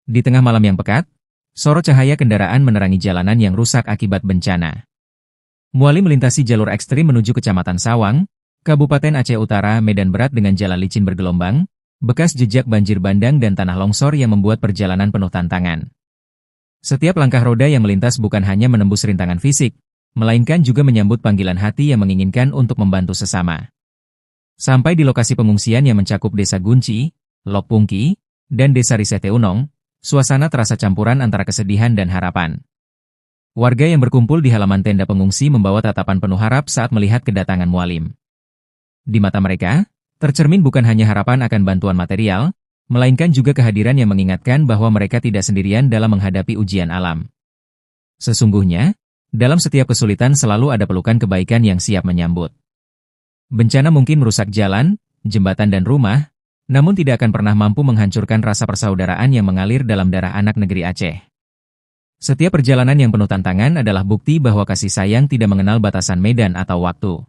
Di tengah malam yang pekat, sorot cahaya kendaraan menerangi jalanan yang rusak akibat bencana. Muali melintasi jalur ekstrim menuju Kecamatan Sawang, Kabupaten Aceh Utara, medan berat dengan jalan licin bergelombang, bekas jejak banjir bandang dan tanah longsor yang membuat perjalanan penuh tantangan. Setiap langkah roda yang melintas bukan hanya menembus rintangan fisik, melainkan juga menyambut panggilan hati yang menginginkan untuk membantu sesama. Sampai di lokasi pengungsian yang mencakup Desa Gunci, Lok Pungki, dan Desa Risete Unong, suasana terasa campuran antara kesedihan dan harapan. Warga yang berkumpul di halaman tenda pengungsi membawa tatapan penuh harap saat melihat kedatangan Mualim. Di mata mereka, tercermin bukan hanya harapan akan bantuan material, melainkan juga kehadiran yang mengingatkan bahwa mereka tidak sendirian dalam menghadapi ujian alam. Sesungguhnya, dalam setiap kesulitan selalu ada pelukan kebaikan yang siap menyambut. Bencana mungkin merusak jalan, jembatan dan rumah, namun tidak akan pernah mampu menghancurkan rasa persaudaraan yang mengalir dalam darah anak negeri Aceh. Setiap perjalanan yang penuh tantangan adalah bukti bahwa kasih sayang tidak mengenal batasan medan atau waktu.